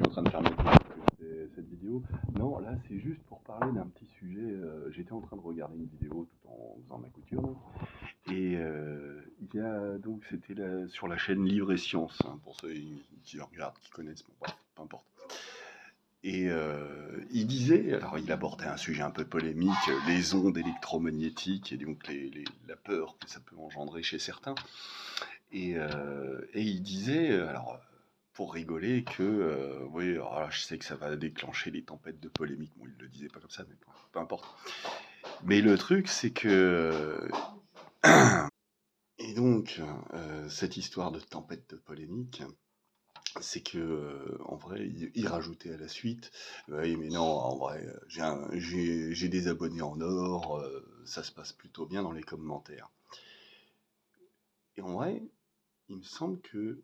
en train de faire mes courses que je fais cette vidéo. Non, là, c'est juste pour parler d'un petit sujet. J'étais en train de regarder une vidéo tout en faisant ma couture. Donc. Et il y a donc, c'était sur la chaîne Livre et Science, hein, pour ceux qui regardent, qui connaissent, bon, bref, peu importe. Et il disait, alors il abordait un sujet un peu polémique, les ondes électromagnétiques et donc la peur que ça peut engendrer chez certains. Et il disait, alors pour rigoler, que oui, alors là, je sais que ça va déclencher des tempêtes de polémique. Bon, il le disait pas comme ça, mais peu importe. Mais le truc, c'est que et donc cette histoire de tempête de polémique, c'est que en vrai, il rajoutait à la suite, oui, mais non, en vrai, j'ai des abonnés en or, ça se passe plutôt bien dans les commentaires. Et en vrai, il me semble que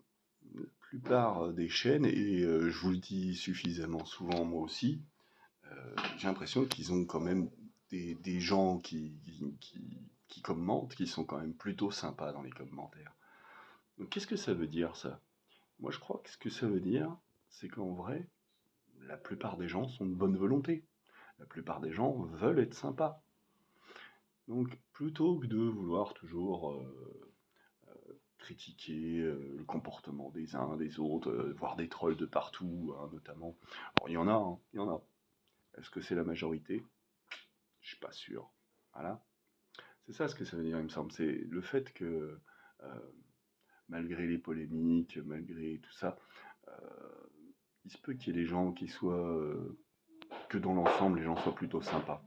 la plupart des chaînes, et je vous le dis suffisamment souvent moi aussi, j'ai l'impression qu'ils ont quand même des gens qui commentent, qui sont quand même plutôt sympas dans les commentaires. Donc qu'est-ce que ça veut dire ça? Moi je crois que ce que ça veut dire, c'est qu'en vrai, la plupart des gens sont de bonne volonté. La plupart des gens veulent être sympas. Donc plutôt que de vouloir toujours critiquer le comportement des uns, des autres, voir des trolls de partout, hein, notamment. Alors, il y en a, hein, il y en a. Est-ce que c'est la majorité? Je suis pas sûr. Voilà. C'est ça ce que ça veut dire, il me semble. C'est le fait que, malgré les polémiques, malgré tout ça, euh, il se peut qu'il y ait des gens qui soient, que dans l'ensemble, les gens soient plutôt sympas.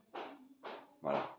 Voilà.